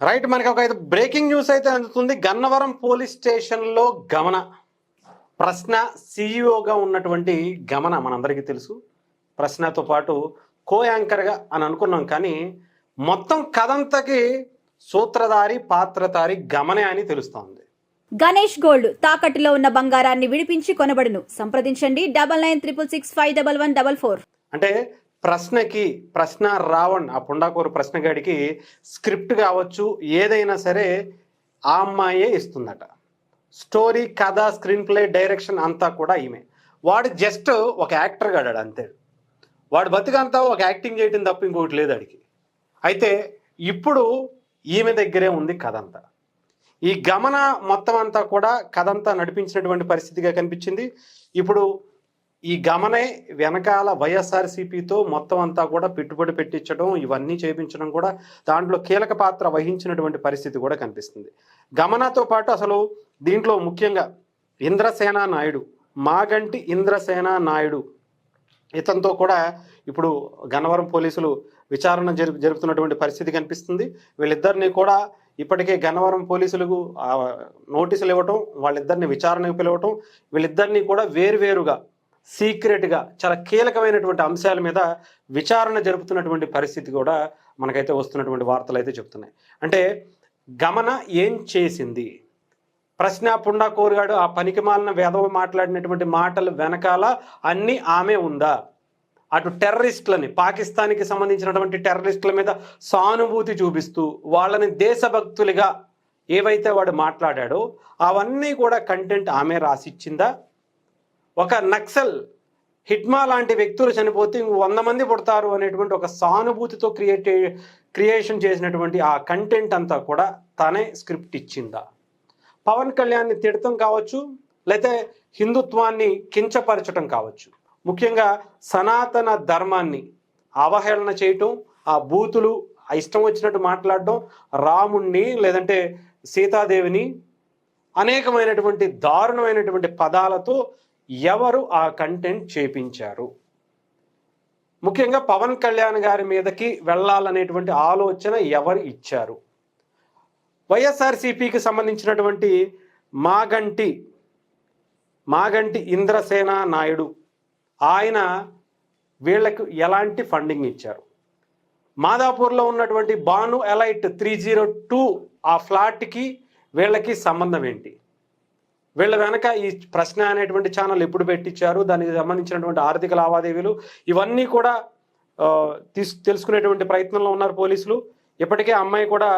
Right, మనకి ఒక breaking news అయితే అందుతుంది. గన్నవరం పోలీస్ స్టేషన్లో గమన ప్రశ్న సీఈఓగా ఉన్నటువంటి గమన మనందరికీ తెలుసు. ప్రశ్నతో పాటు కో యాంకర్గా అని అనుకున్నాం, కానీ మొత్తం కథంతకి సూత్రధారి పాత్రధారి గమనే అని తెలుస్తోంది. గణేష్ గోల్డ్ తాకట్టులో ఉన్న బంగారాన్ని విడిపించి కొనబడును. సంప్రదించండి 9966611144. అంటే ప్రశ్న రావణ్ ఆ పుండాకూరు ప్రశ్నగాడికి స్క్రిప్ట్ కావచ్చు, ఏదైనా సరే ఆ అమ్మాయే ఇస్తుందట. స్టోరీ, కథ, స్క్రీన్ ప్లే, డైరెక్షన్ అంతా కూడా ఈమె. వాడు జస్ట్ ఒక యాక్టర్ గాడాడు అంతే. వాడు బతికంతా ఒక యాక్టింగ్ చేయటం తప్ప ఇంకొకటి లేదు అడిగి. అయితే ఇప్పుడు ఈమె దగ్గరే ఉంది కథ అంతా. ఈ గమన మొత్తం అంతా కూడా కథ అంతా నడిపించినటువంటి పరిస్థితిగా కనిపించింది. ఇప్పుడు ఈ గమనే వెనకాల వైఎస్ఆర్సీపీతో మొత్తం అంతా కూడా పెట్టుబడి పెట్టించడం, ఇవన్నీ చేయించడం కూడా దాంట్లో కీలక పాత్ర వహించినటువంటి పరిస్థితి కూడా కనిపిస్తుంది. గమనతో పాటు అసలు దీంట్లో ముఖ్యంగా ఇంద్రసేన నాయుడు, మాగంటి ఇంద్రసేన నాయుడు, ఇతనితో కూడా ఇప్పుడు గన్నవరం పోలీసులు విచారణ జరుపుతున్నటువంటి పరిస్థితి కనిపిస్తుంది. వీళ్ళిద్దరిని కూడా ఇప్పటికే గన్నవరం పోలీసులకు నోటీసులు ఇవ్వటం, వాళ్ళిద్దరిని విచారణకు పిలవటం, వీళ్ళిద్దరినీ కూడా వేరువేరుగా సీక్రెట్గా చాలా కీలకమైనటువంటి అంశాల మీద విచారణ జరుపుతున్నటువంటి పరిస్థితి కూడా మనకైతే వస్తున్నటువంటి వార్తలు అయితే చెప్తున్నాయి. అంటే గమన ఏం చేసింది? ప్రశ్న పుండాకోరుగాడు ఆ పనికిమాలిన వేదవ మాట్లాడినటువంటి మాటలు వెనకాల అన్నీ ఆమె ఉందా? అటు టెర్రరిస్టులని, పాకిస్తాన్కి సంబంధించినటువంటి టెర్రరిస్టుల మీద సానుభూతి చూపిస్తూ వాళ్ళని దేశభక్తులుగా ఏవైతే వాడు మాట్లాడాడో అవన్నీ కూడా కంటెంట్ ఆమె రాసిచ్చిందా? ఒక నక్సల్, హిట్మా లాంటి వ్యక్తులు చనిపోతే 100 మంది పుడతారు అనేటువంటి ఒక సానుభూతితో క్రియేషన్ చేసినటువంటి ఆ కంటెంట్ అంతా కూడా తనే స్క్రిప్ట్ ఇచ్చిందా? పవన్ కళ్యాణ్ని తిడతం కావచ్చు, లేకపోతే హిందుత్వాన్ని కించపరచడం కావచ్చు, ముఖ్యంగా సనాతన ధర్మాన్ని అవహేళన చేయటం, ఆ బూతులు ఇష్టం వచ్చినట్టు మాట్లాడడం, రాముణ్ణి లేదంటే సీతాదేవిని అనేకమైనటువంటి దారుణమైనటువంటి పదాలతో ఎవరు ఆ కంటెంట్ చేపించారు? ముఖ్యంగా పవన్ కళ్యాణ్ గారి మీదకి వెళ్ళాలనేటువంటి ఆలోచన ఎవరు ఇచ్చారు? వైఎస్ఆర్సీపీకి సంబంధించినటువంటి మాగంటి ఇంద్రసేన నాయుడు, ఆయన వీళ్లకు ఎలాంటి ఫండింగ్ ఇచ్చారు? మాదాపూర్లో ఉన్నటువంటి బాను ఎలైట్ 302 ఆ ఫ్లాట్కి వీళ్ళకి సంబంధం ఏంటి? వీళ్ళ వెనక ఈ ప్రశ్న అనేటువంటి ఛానల్ ఎప్పుడు పెట్టించారు, దానికి సంబంధించినటువంటి ఆర్థిక లావాదేవీలు ఇవన్నీ కూడా తెలుసుకునేటువంటి ప్రయత్నంలో ఉన్నారు పోలీసులు. ఇప్పటికే అమ్మాయి కూడా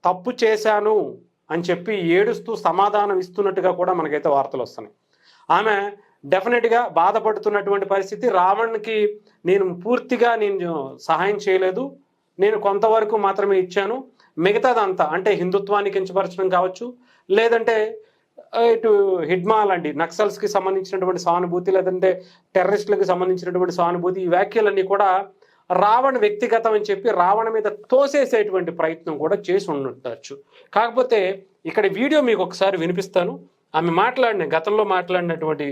తప్పు చేశాను అని చెప్పి ఏడుస్తూ సమాధానం ఇస్తున్నట్టుగా కూడా మనకైతే వార్తలు వస్తున్నాయి. ఆమె డెఫినెట్గా బాధపడుతున్నటువంటి పరిస్థితి. రావణ్కి నేను పూర్తిగా సహాయం చేయలేదు, నేను కొంతవరకు మాత్రమే ఇచ్చాను, మిగతాదంతా అంటే హిందుత్వాన్ని కించపరచడం కావచ్చు, లేదంటే ఇటు హిడ్మా లాంటి నక్సల్స్కి సంబంధించినటువంటి సానుభూతి, లేదంటే టెర్రరిస్టులకు సంబంధించినటువంటి సానుభూతి, ఈ వ్యాఖ్యలన్నీ కూడా రావణ్ వ్యక్తిగతం అని చెప్పి రావణ మీద తోసేసేటువంటి ప్రయత్నం కూడా చేసి ఉండొచ్చు. కాకపోతే ఇక్కడ వీడియో మీకు ఒకసారి వినిపిస్తాను. ఆమె గతంలో మాట్లాడినటువంటి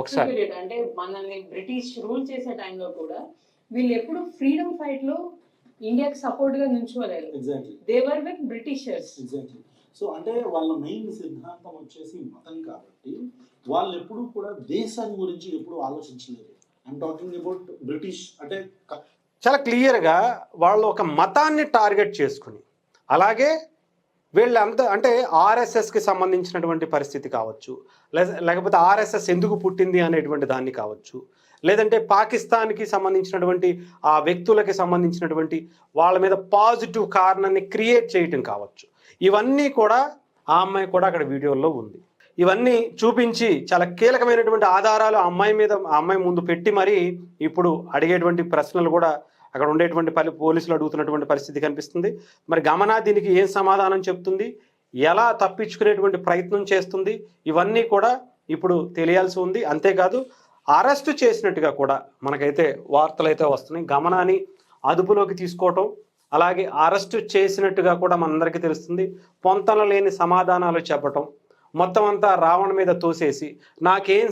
ఒకసారి. అంటే మనల్ని బ్రిటిష్ రూల్ చేసే టైంలో కూడా వీళ్ళు ఎప్పుడు ఫ్రీడమ్ ఫైట్ లో ఇండియాకి సపోర్ట్ గా నిల్చోలేదు. They were with Britishers. So అంటే వాళ్ళ మెయిన్ సిద్ధాంతం వచ్చేసి మతం కాబట్టి వాళ్ళు ఎప్పుడు కూడా దేశాన్ని గురించి ఎప్పుడు ఆలోచించలేదు. I'm talking about British. అంటే చాలా క్లియర్గా వాళ్ళు ఒక మతాన్ని టార్గెట్ చేసుకుని, అలాగే వీళ్ళంతా అంటే ఆర్ఎస్ఎస్కి సంబంధించినటువంటి పరిస్థితి కావచ్చు, లేకపోతే ఆర్ఎస్ఎస్ ఎందుకు పుట్టింది అనేటువంటి దాన్ని కావచ్చు, లేదంటే పాకిస్తాన్కి సంబంధించినటువంటి ఆ వ్యక్తులకి సంబంధించినటువంటి వాళ్ళ మీద పాజిటివ్ కారణాన్ని క్రియేట్ చేయటం కావచ్చు, ఇవన్నీ కూడా ఆ అమ్మాయి కూడా అక్కడ వీడియోలో ఉంది. ఇవన్నీ చూపించి చాలా కీలకమైనటువంటి ఆధారాలు ఆ అమ్మాయి ముందు పెట్టి మరీ ఇప్పుడు అడిగేటువంటి ప్రశ్నలు కూడా అక్కడ ఉండేటువంటి పోలీసులు అడుగుతున్నటువంటి పరిస్థితి కనిపిస్తుంది. మరి గమనా దీనికి ఏం సమాధానం చెప్తుంది, ఎలా తప్పించుకునేటువంటి ప్రయత్నం చేస్తుంది, ఇవన్నీ కూడా ఇప్పుడు తెలియాల్సి ఉంది. అంతేకాదు అరెస్టు చేసినట్టుగా కూడా మనకైతే వార్తలు అయితే వస్తున్నాయి. గమనాన్ని అదుపులోకి తీసుకోవటం, అలాగే అరెస్టు చేసినట్టుగా కూడా మనందరికీ తెలుస్తుంది. పొంతన లేని సమాధానాలు చెప్పటం, మొత్తం అంతా రావణ మీద తోసేసి నాకేం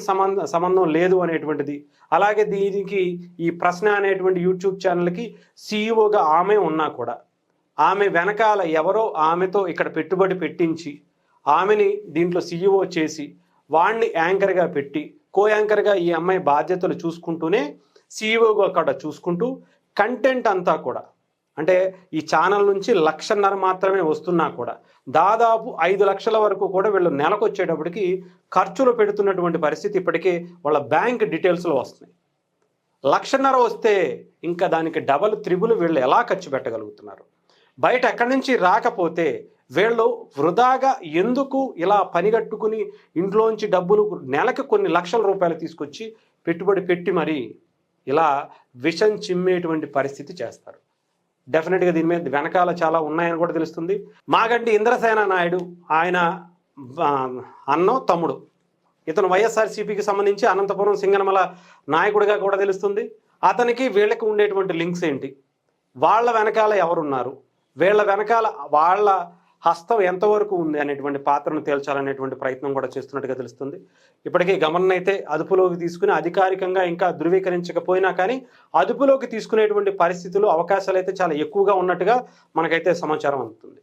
సంబంధం లేదు అనేటువంటిది. అలాగే దీనికి ఈ ప్రశ్న అనేటువంటి యూట్యూబ్ ఛానల్కి సీఈఓగా ఆమె ఉన్నా కూడా ఆమె వెనకాల ఎవరో ఆమెతో ఇక్కడ పెట్టుబడి పెట్టించి ఆమెని దీంట్లో సీఈఓ చేసి వాణ్ణి యాంకర్గా పెట్టి కో యాంకర్గా ఈ అమ్మాయి బాధ్యతలు చూసుకుంటూనే సీఈఓగా అక్కడ చూసుకుంటూ కంటెంట్ అంతా కూడా అంటే ఈ ఛానల్ నుంచి 1.5 లక్షలు మాత్రమే వస్తున్నా కూడా దాదాపు 5 లక్షల వరకు కూడా వీళ్ళు నెలకు వచ్చేటప్పటికి ఖర్చులు పెడుతున్నటువంటి పరిస్థితి ఇప్పటికీ వాళ్ళ బ్యాంక్ డీటెయిల్స్లో వస్తున్నాయి. 1.5 లక్షలు వస్తే ఇంకా దానికి డబల్ త్రిబుల్ వీళ్ళు ఎలా ఖర్చు పెట్టగలుగుతున్నారు? బయట ఎక్కడి నుంచి రాకపోతే వీళ్ళు వృధాగా ఎందుకు ఇలా పనిగట్టుకుని ఇంట్లోంచి డబ్బులు నెలకు కొన్ని లక్షల రూపాయలు తీసుకొచ్చి పెట్టుబడి పెట్టి మరి ఇలా విషం చిమ్మేటువంటి పరిస్థితి చేస్తారు. డెఫినెట్గా దీని మీద వెనకాల చాలా ఉన్నాయని కూడా తెలుస్తుంది. మాగంటి ఇంద్రసేన నాయుడు ఆయన అన్నో తమ్ముడు, ఇతను వైఎస్ఆర్సీపీకి సంబంధించి అనంతపురం సింగనమల నాయకుడిగా కూడా తెలుస్తుంది. అతనికి వీళ్ళకి ఉండేటువంటి లింక్స్ ఏంటి, వాళ్ళ వెనకాల ఎవరున్నారు, వీళ్ళ వెనకాల వాళ్ళ హస్తం ఎంతవరకు ఉంది అనేటువంటి పాత్రను తేల్చాలనేటువంటి ప్రయత్నం కూడా చేస్తున్నట్టుగా తెలుస్తుంది. ఇప్పటికీ గమనం అయితే అదుపులోకి తీసుకుని అధికారికంగా ఇంకా ధృవీకరించకపోయినా కానీ అదుపులోకి తీసుకునేటువంటి పరిస్థితులు అవకాశాలు అయితే చాలా ఎక్కువగా ఉన్నట్టుగా మనకైతే సమాచారం అందుతుంది.